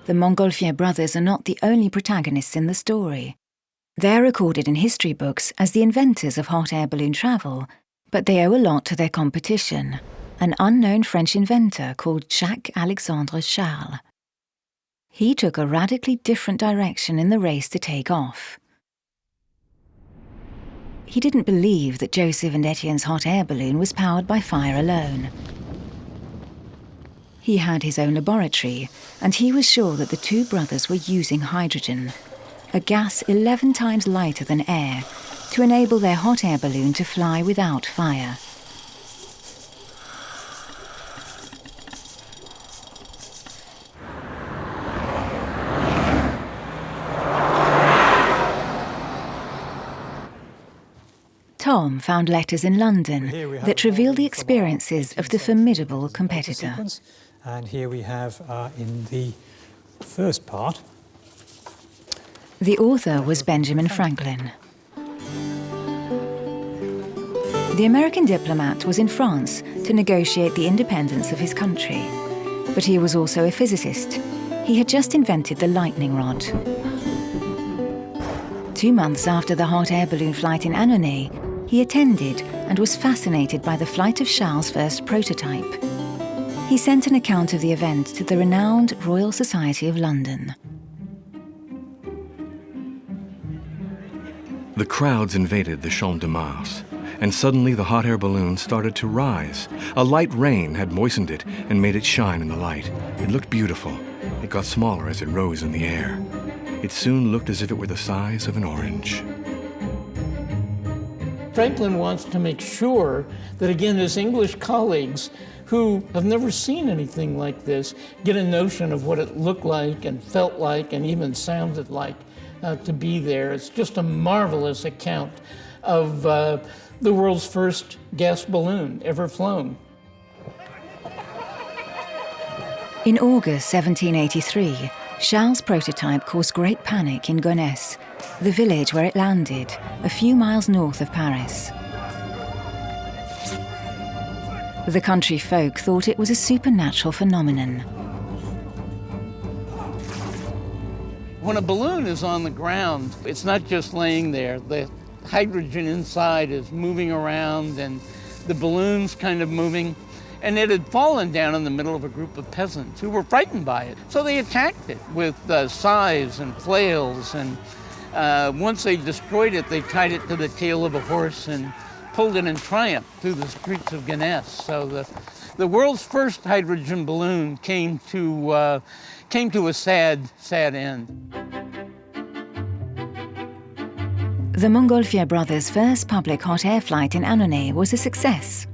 The Montgolfier brothers are not the only protagonists in the story. They're recorded in history books as the inventors of hot air balloon travel, but they owe a lot to their competition, an unknown French inventor called Jacques Alexandre Charles. He took a radically different direction in the race to take off. He didn't believe that Joseph and Etienne's hot air balloon was powered by fire alone. He had his own laboratory, and he was sure that the two brothers were using hydrogen, a gas 11 times lighter than air, to enable their hot air balloon to fly without fire. Tom found letters in London that reveal the experiences of the formidable competitor. And here we have in the first part. The author was Benjamin Franklin. The American diplomat was in France to negotiate the independence of his country. But he was also a physicist. He had just invented the lightning rod. 2 months after the hot air balloon flight in Annonay, he attended and was fascinated by the flight of Charles' first prototype. He sent an account of the event to the renowned Royal Society of London. The crowds invaded the Champ de Mars, and suddenly the hot air balloon started to rise. A light rain had moistened it and made it shine in the light. It looked beautiful. It got smaller as it rose in the air. It soon looked as if it were the size of an orange. Franklin wants to make sure that, again, his English colleagues who have never seen anything like this get a notion of what it looked like and felt like and even sounded like to be there. It's just a marvelous account of the world's first gas balloon ever flown. In August 1783, Charles' prototype caused great panic in Gonesse, the village where it landed, a few miles north of Paris. The country folk thought it was a supernatural phenomenon. When a balloon is on the ground, it's not just laying there. The hydrogen inside is moving around and the balloon's kind of moving. And it had fallen down in the middle of a group of peasants who were frightened by it. So they attacked it with scythes and flails. And once they destroyed it, they tied it to the tail of a horse and pulled it in triumph through the streets of Gonesse. So the world's first hydrogen balloon came to a sad, sad end. The Montgolfier brothers' first public hot air flight in Annonay was a success.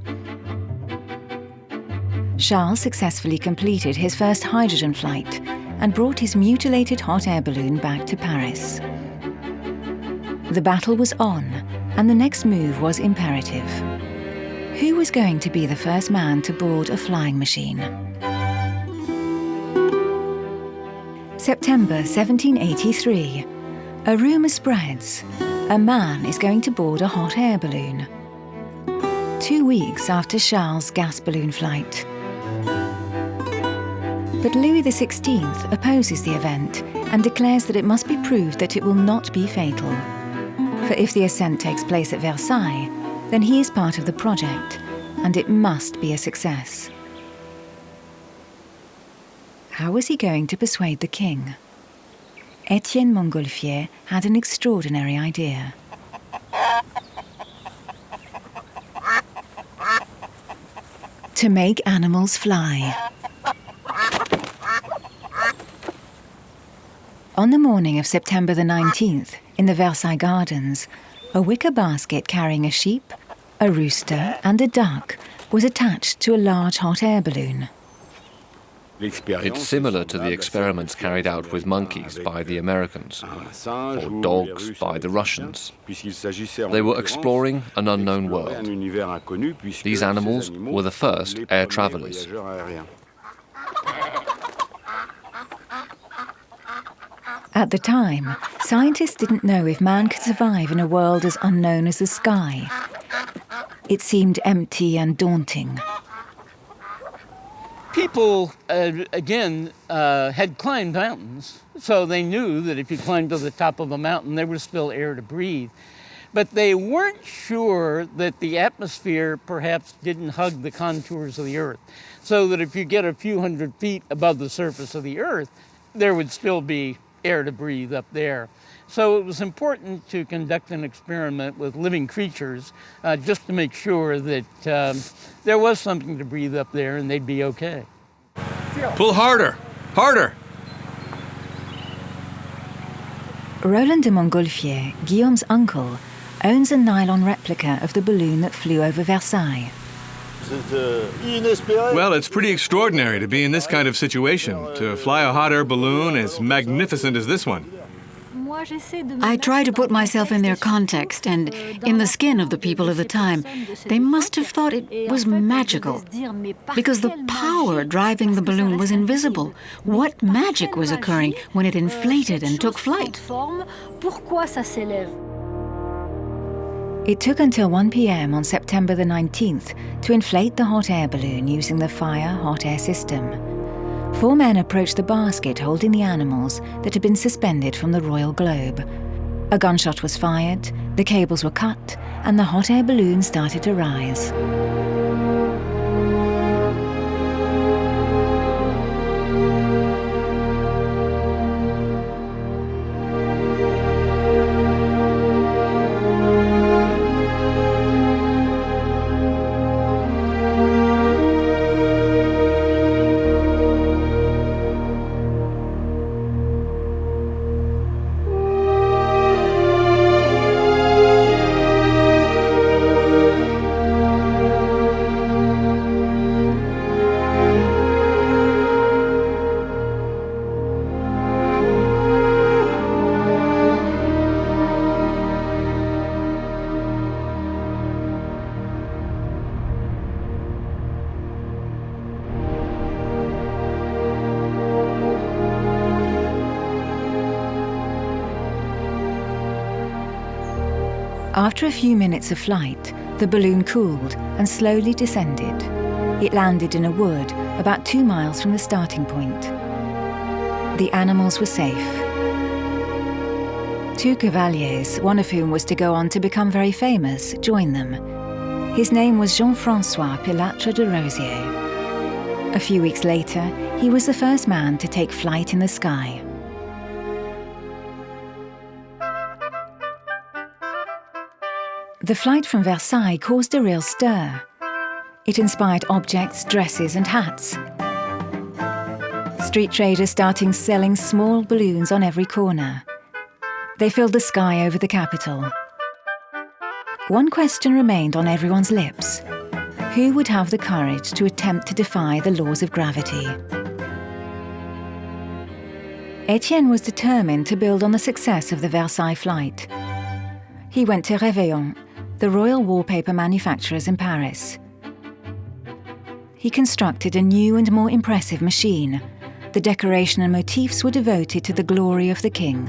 Charles successfully completed his first hydrogen flight and brought his mutilated hot air balloon back to Paris. The battle was on, and the next move was imperative. Who was going to be the first man to board a flying machine? September 1783. A rumour spreads. A man is going to board a hot air balloon. 2 weeks after Charles' gas balloon flight. But Louis XVI opposes the event and declares that it must be proved that it will not be fatal. For if the ascent takes place at Versailles, then he is part of the project, and it must be a success. How was he going to persuade the king? Etienne Montgolfier had an extraordinary idea. To make animals fly. On the morning of September the 19th, in the Versailles Gardens, a wicker basket carrying a sheep, a rooster and a duck was attached to a large hot air balloon. It's similar to the experiments carried out with monkeys by the Americans, or dogs by the Russians. They were exploring an unknown world. These animals were the first air travelers. At the time, scientists didn't know if man could survive in a world as unknown as the sky. It seemed empty and daunting. people, again, had climbed mountains, so they knew that if you climbed to the top of a mountain, there was still air to breathe. But they weren't sure that the atmosphere perhaps didn't hug the contours of the Earth, so that if you get a few hundred feet above the surface of the Earth, there would still be air to breathe up there. So it was important to conduct an experiment with living creatures just to make sure that there was something to breathe up there and they'd be okay. Pull harder! Harder! Roland de Montgolfier, Guillaume's uncle, owns a nylon replica of the balloon that flew over Versailles. Well, it's pretty extraordinary to be in this kind of situation, to fly a hot air balloon as magnificent as this one. I try to put myself in their context and in the skin of the people of the time. They must have thought it was magical, because the power driving the balloon was invisible. What magic was occurring when it inflated and took flight? It took until 1 p.m. on September the 19th to inflate the hot air balloon using the fire hot air system. 4 men approached the basket holding the animals that had been suspended from the royal globe. A gunshot was fired, the cables were cut, and the hot air balloon started to rise. After a few minutes of flight, the balloon cooled and slowly descended. It landed in a wood about 2 miles from the starting point. The animals were safe. 2 cavaliers, one of whom was to go on to become very famous, joined them. His name was Jean-François Pilatre de Rosier. A few weeks later, he was the first man to take flight in the sky. The flight from Versailles caused a real stir. It inspired objects, dresses, and hats. Street traders started selling small balloons on every corner. They filled the sky over the capital. One question remained on everyone's lips. Who would have the courage to attempt to defy the laws of gravity? Etienne was determined to build on the success of the Versailles flight. He went to Réveillon, the royal wallpaper manufacturers in Paris. He constructed a new and more impressive machine. The decoration and motifs were devoted to the glory of the king.